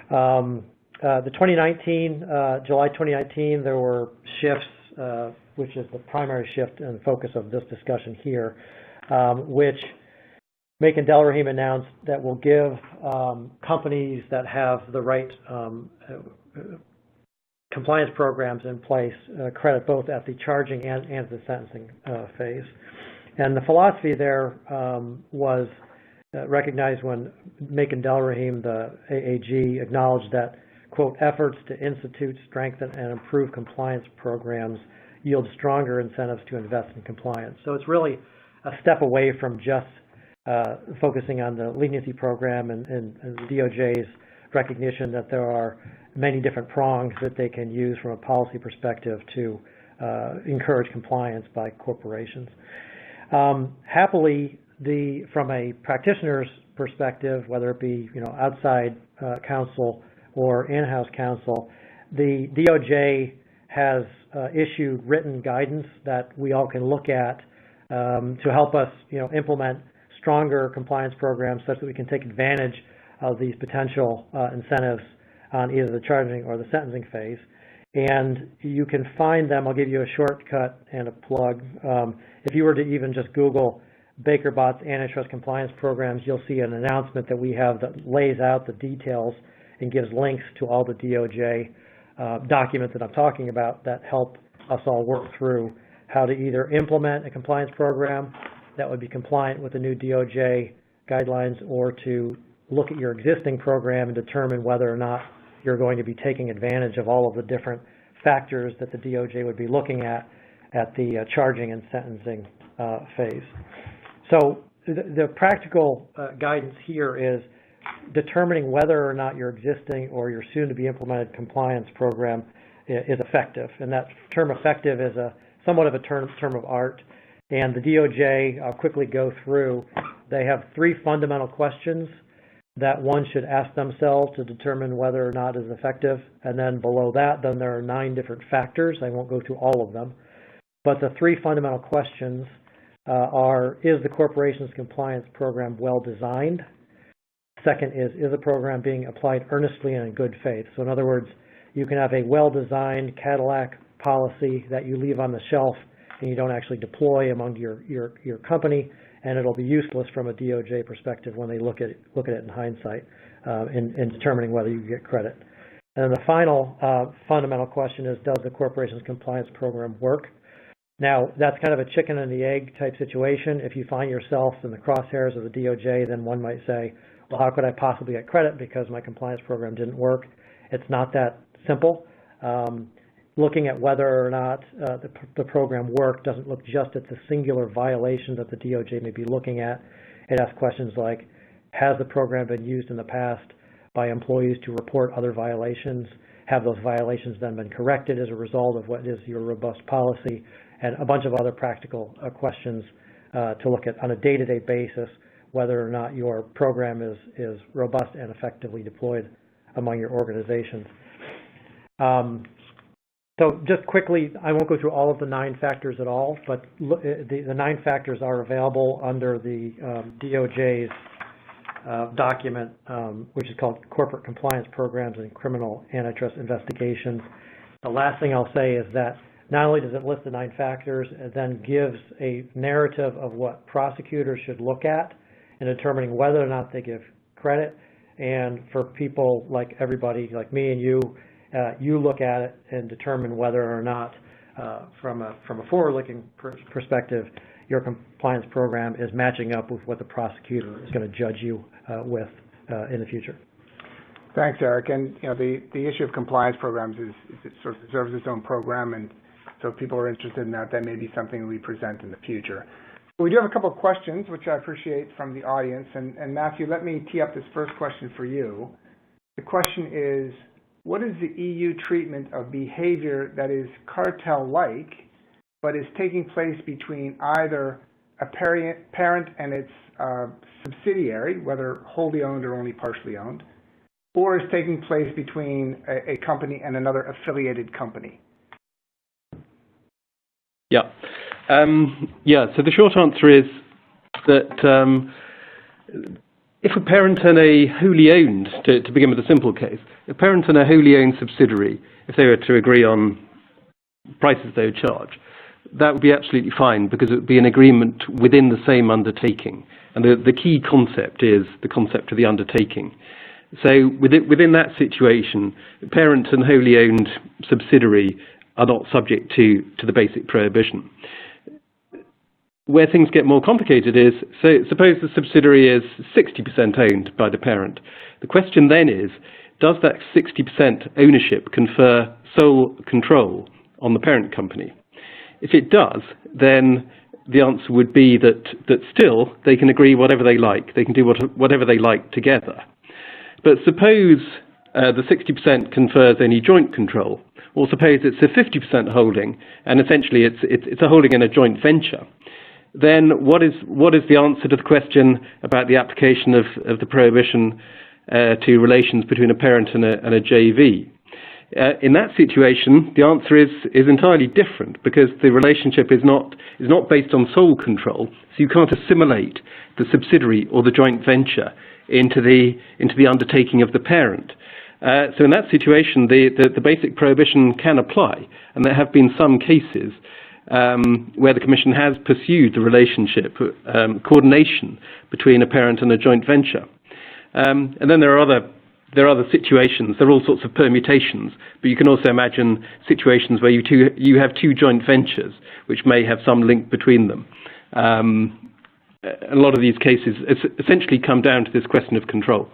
The 2019, July 2019, there were shifts, which is the primary shift and focus of this discussion here, which Macon Delrahim announced that will give companies that have the right compliance programs in place credit both at the charging and the sentencing phase. And the philosophy there was recognized when Macon Delrahim, the AAG, acknowledged that, quote, efforts to institute, strengthen, and improve compliance programs yield stronger incentives to invest in compliance. So it's really a step away from just focusing on the leniency program and the DOJ's recognition that there are many different prongs that they can use from a policy perspective to encourage compliance by corporations. Happily, from a practitioner's perspective, whether it be outside counsel or in-house counsel, the DOJ has issued written guidance that we all can look at to help us implement stronger compliance programs such that we can take advantage of these potential incentives on either the charging or the sentencing phase. And you can find them. I'll give you a shortcut and a plug. If you were to even just Google Baker Bott's antitrust compliance programs, you'll see an announcement that we have that lays out the details and gives links to all the DOJ documents that I'm talking about that help us all work through how to either implement a compliance program that would be compliant with the new DOJ guidelines, or to look at your existing program and determine whether or not you're going to be taking advantage of all of the different factors that the DOJ would be looking at the charging and sentencing phase. So the practical guidance here is determining whether or not your existing or your soon-to-be implemented compliance program is effective. And that term effective is somewhat of a term of art. And the DOJ, I'll quickly go through, they have 3 fundamental questions that one should ask themselves to determine whether or not it is effective. And then below that, then there are 9 different factors. I won't go through all of them. But the 3 fundamental questions are, is the corporation's compliance program well designed? Second is the program being applied earnestly and in good faith? So in other words, you can have a well-designed Cadillac policy that you leave on the shelf and you don't actually deploy among your company, and it'll be useless from a DOJ perspective when they look at it in hindsight in determining whether you get credit. And then the final fundamental question is, does the corporation's compliance program work? Now, that's kind of a chicken and the egg type situation. If you find yourself in the crosshairs of the DOJ, then one might say, well, how could I possibly get credit because my compliance program didn't work? It's not that simple. Looking at whether or not the program worked doesn't look just at the singular violation that the DOJ may be looking at. It asks questions like, has the program been used in the past by employees to report other violations? Have those violations then been corrected as a result of what is your robust policy? And a bunch of other practical questions to look at on a day-to-day basis, whether or not your program is robust and effectively deployed among your organizations. So just quickly, I won't go through all of the 9 factors at all, but the 9 factors are available under the DOJ's document, which is called Corporate Compliance Programs and Criminal Antitrust Investigations. The last thing I'll say is that not only does it list the 9 factors, it then gives a narrative of what prosecutors should look at in determining whether or not they give credit. And for people like everybody, like me and you, you look at it and determine whether or not, from a forward-looking perspective, your compliance program is matching up with what the prosecutor is going to judge you with in the future. Thanks, Erik. And the issue of compliance programs is it sort of deserves its own program, and so if people are interested in that, that may be something we present in the future. We do have a couple of questions, which I appreciate from the audience. And Matthew, let me tee up this first question for you. The question is, what is the EU treatment of behavior that is cartel-like, but is taking place between either a parent and its subsidiary, whether wholly owned or only partially owned, or is taking place between a company and another affiliated company? Yeah. So the short answer is that if a parent and a wholly owned, to begin with a simple case, a parent and a wholly owned subsidiary, if they were to agree on prices they would charge, that would be absolutely fine because it would be an agreement within the same undertaking. And the key concept is the concept of the undertaking. So within that situation, parent and wholly owned subsidiary are not subject to the basic prohibition. Where things get more complicated is, so suppose the subsidiary is 60% owned by the parent. The question then is, does that 60% ownership confer sole control on the parent company? If it does, then the answer would be that still they can agree whatever they like. They can do whatever they like together. But suppose the 60% confers any joint control, or suppose it's a 50% holding, and essentially it's a holding in a joint venture. Then what is the answer to the question about the application of the prohibition to relations between a parent and a JV? In that situation, the answer is entirely different, because the relationship is not based on sole control, so you can't assimilate the subsidiary or the joint venture into the undertaking of the parent. So in that situation, the basic prohibition can apply, and there have been some cases where the Commission has pursued the relationship, coordination between a parent and a joint venture. And then there are other situations. There are all sorts of permutations, but you can also imagine situations where you have two joint ventures which may have some link between them. A lot of these cases essentially come down to this question of control.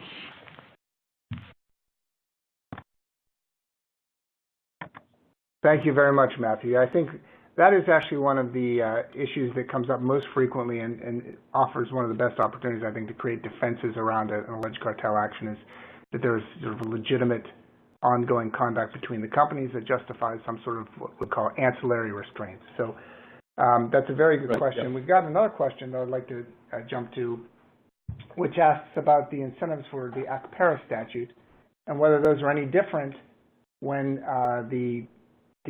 Thank you very much, Matthew. I think that is actually one of the issues that comes up most frequently and offers one of the best opportunities, I think, to create defenses around an alleged cartel action, is that there's sort of a legitimate ongoing conduct between the companies that justifies some sort of what we call ancillary restraints. So that's a very good question. We've got another question that I'd like to jump to, which asks about the incentives for the ACPERA statute and whether those are any different when the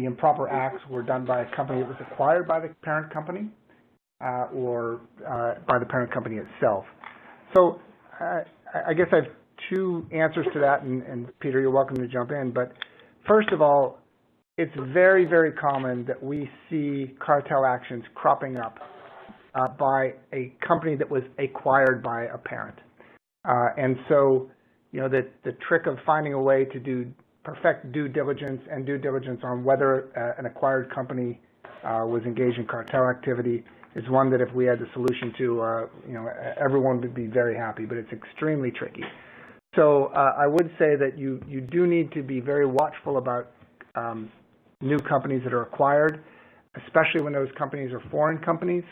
improper acts were done by a company that was acquired by the parent company or by the parent company itself. So I guess I have two answers to that, and Peter, you're welcome to jump in. But first of all, it's very, very common that we see cartel actions cropping up by a company that was acquired by a parent. And so, you know, the trick of finding a way to perfect due diligence on whether an acquired company was engaged in cartel activity is one that if we had the solution to, you know, everyone would be very happy, but it's extremely tricky. So I would say that you do need to be very watchful about new companies that are acquired, especially when those companies are foreign companies,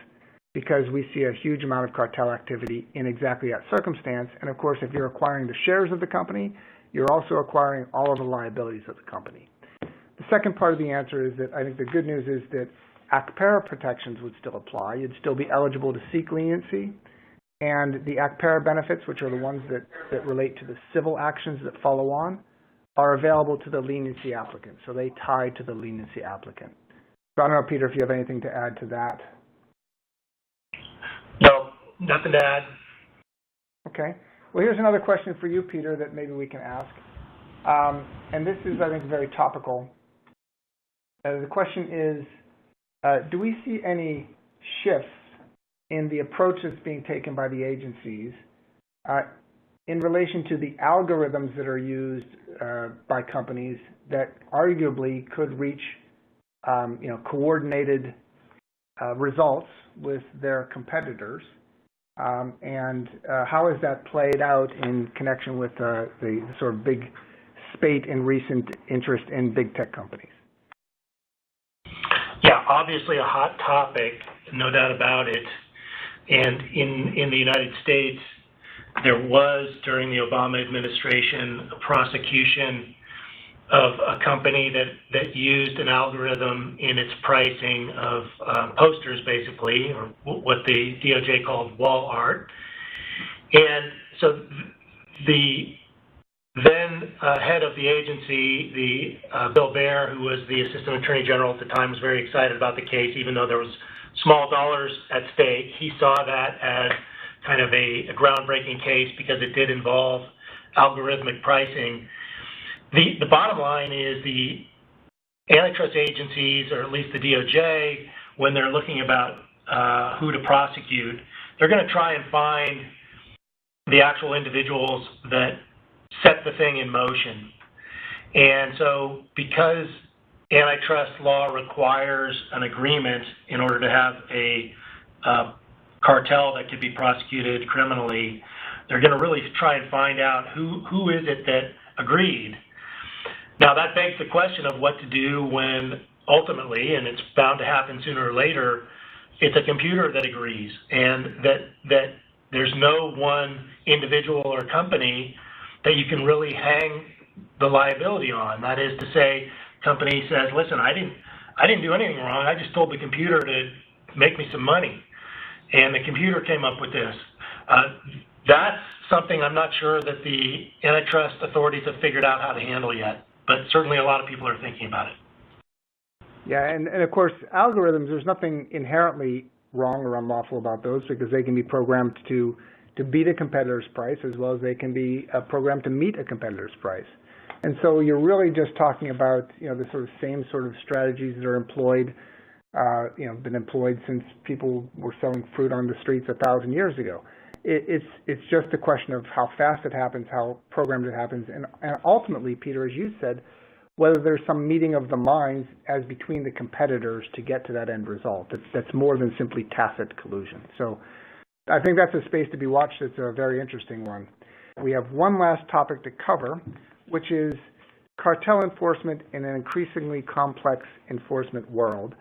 because we see a huge amount of cartel activity in exactly that circumstance. And of course, if you're acquiring the shares of the company, you're also acquiring all of the liabilities of the company. The second part of the answer is that I think the good news is that ACPERA protections would still apply. You'd still be eligible to seek leniency. And the ACPERA benefits, which are the ones that relate to the civil actions that follow on, are available to the leniency applicant. So they tie to the leniency applicant. So I don't know, Peter, if you have anything to add to that. No, nothing to add. Okay. Well, here's another question for you, Peter, that maybe we can ask. And this is, I think, very topical. The question is, do we see any shifts in the approaches being taken by the agencies in relation to the algorithms that are used by companies that arguably could reach you know, coordinated results with their competitors? And how has that played out in connection with the sort of big spate in recent interest in big tech companies? Yeah, obviously a hot topic, no doubt about it. And in the United States, there was, during the Obama administration, a prosecution of a company that used an algorithm in its pricing of posters, basically, or what the DOJ called wall art. And so the then head of the agency, Bill Baer, who was the Assistant Attorney General at the time, was very excited about the case, even though there was small dollars at stake. He saw that as kind of a groundbreaking case because it did involve algorithmic pricing. The bottom line is the antitrust agencies, or at least the DOJ, when they're looking about who to prosecute, they're going to try and find the actual individuals that set the thing in motion. And so because antitrust law requires an agreement in order to have a cartel that could be prosecuted criminally, they're going to really try and find out who is it that agreed. Now, that begs the question of what to do when ultimately, and it's bound to happen sooner or later, it's a computer that agrees, and that there's no one individual or company that you can really hang the liability on. That is to say, company says, listen, I didn't do anything wrong. I just told the computer to make me some money, and the computer came up with this. That's something I'm not sure that the antitrust authorities have figured out how to handle yet, but certainly a lot of people are thinking about it. Yeah, and of course, algorithms, there's nothing inherently wrong or unlawful about those, because they can be programmed to beat a competitor's price, as well as they can be programmed to meet a competitor's price. And so you're really just talking about, the sort of same sort of strategies that are employed, been employed since people were selling fruit on the streets 1,000 years ago. It's just a question of how fast it happens, how programmed it happens, and ultimately, Peter, as you said, whether there's some meeting of the minds as between the competitors to get to that end result. That's more than simply tacit collusion. So I think that's a space to be watched. It's a very interesting one. We have one last topic to cover, which is cartel enforcement in an increasingly complex enforcement world.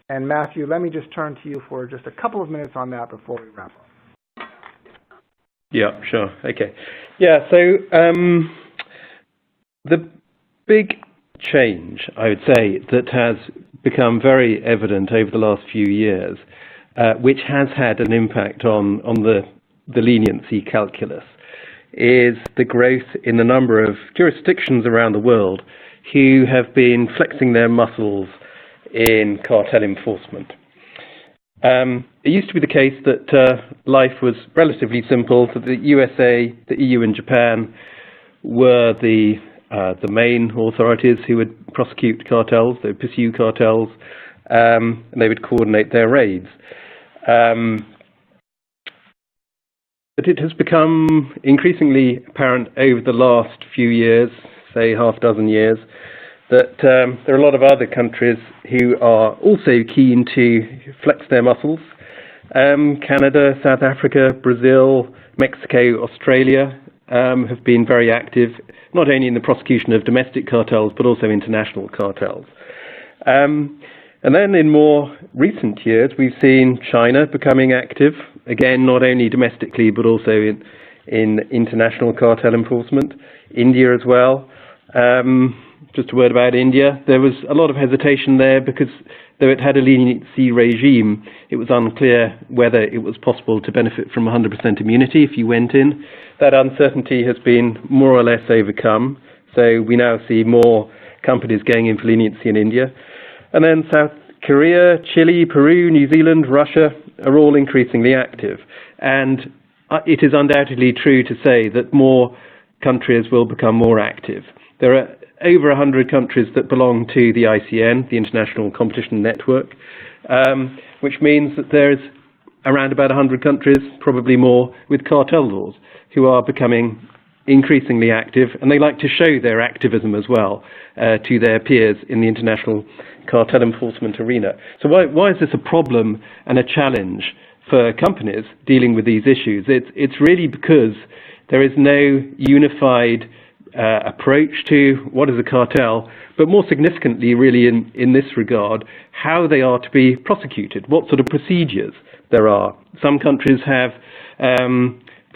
And Matthew, let me just turn to you for just a couple of minutes on that before we wrap up. Yeah, sure. Okay. Yeah, so the big change, I would say, that has become very evident over the last few years, which has had an impact on the leniency calculus, is the growth in the number of jurisdictions around the world who have been flexing their muscles in cartel enforcement. It used to be the case that life was relatively simple, that the USA, the EU and Japan were the main authorities who would prosecute cartels, they would pursue cartels, and they would coordinate their raids. But it has become increasingly apparent over the last few years, say half dozen years, that there are a lot of other countries who are also keen to flex their muscles. Canada, South Africa, Brazil, Mexico, Australia have been very active, not only in the prosecution of domestic cartels, but also international cartels. And then in more recent years, we've seen China becoming active, again, not only domestically, but also in international cartel enforcement, India as well. Just a word about India. There was a lot of hesitation there because though it had a leniency regime, it was unclear whether it was possible to benefit from 100% immunity if you went in. That uncertainty has been more or less overcome. So we now see more companies going in for leniency in India. And then South Korea, Chile, Peru, New Zealand, Russia are all increasingly active. And it is undoubtedly true to say that more countries will become more active. There are over 100 countries that belong to the ICN, the International Competition Network, which means that there's around about 100 countries, probably more, with cartel laws, who are becoming increasingly active, and they like to show their activism as well to their peers in the international cartel enforcement arena. So why is this a problem and a challenge for companies dealing with these issues? It's really because there is no unified approach to what is a cartel, but more significantly, really, in this regard, how they are to be prosecuted, what sort of procedures there are. Some countries have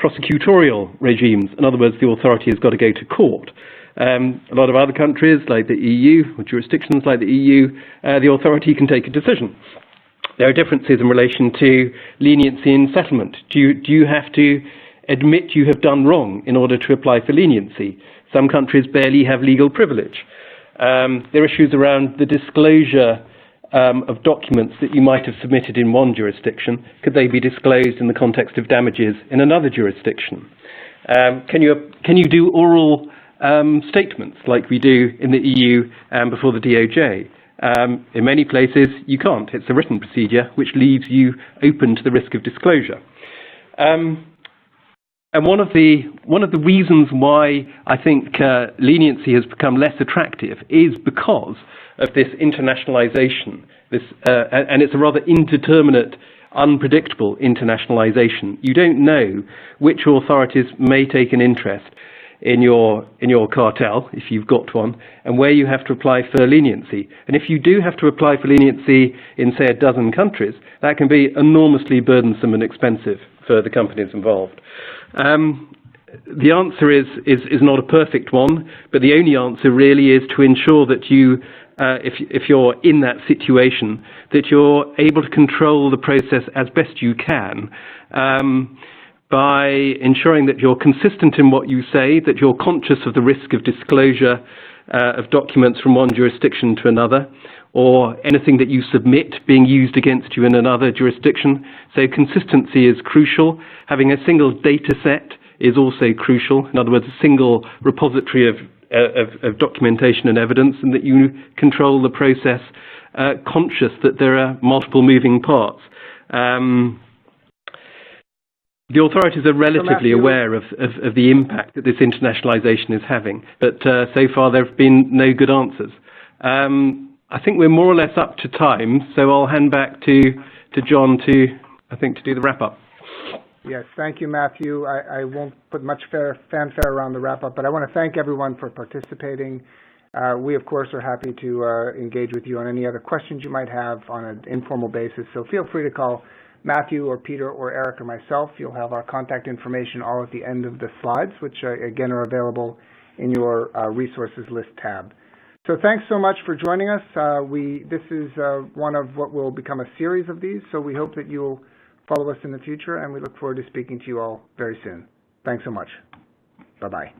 prosecutorial regimes. In other words, the authority has got to go to court. A lot of other countries, like the EU, or jurisdictions like the EU, the authority can take a decision. There are differences in relation to leniency in settlement. Do you have to admit you have done wrong in order to apply for leniency? Some countries barely have legal privilege. There are issues around the disclosure of documents that you might have submitted in one jurisdiction. Could they be disclosed in the context of damages in another jurisdiction? Can you do oral statements like we do in the EU before the DOJ? In many places, you can't. It's a written procedure which leaves you open to the risk of disclosure. And one of the reasons why I think leniency has become less attractive is because of this internationalization. And it's a rather indeterminate, unpredictable internationalization. You don't know which authorities may take an interest in your cartel, if you've got one, and where you have to apply for leniency. And if you do have to apply for leniency in, say, a dozen countries, that can be enormously burdensome and expensive for the companies involved. The answer is not a perfect one, but the only answer really is to ensure that you, if you're in that situation, that you're able to control the process as best you can, by ensuring that you're consistent in what you say, that you're conscious of the risk of disclosure of documents from one jurisdiction to another, or anything that you submit being used against you in another jurisdiction. So consistency is crucial. Having a single data set is also crucial. In other words, a single repository of documentation and evidence, and that you control the process conscious that there are multiple moving parts. The authorities are relatively aware of the impact that this internationalization is having, but so far there have been no good answers. I think we're more or less up to time, so I'll hand back to John to do the wrap-up. Yes, thank you, Matthew. I won't put much fanfare around the wrap-up, but I want to thank everyone for participating. We, of course, are happy to engage with you on any other questions you might have on an informal basis, so feel free to call Matthew or Peter or Erik or myself. You'll have our contact information all at the end of the slides, which again are available in your resources list tab. So thanks so much for joining us. This is one of what will become a series of these, so we hope that you'll follow us in the future, and we look forward to speaking to you all very soon. Thanks so much. Bye-bye.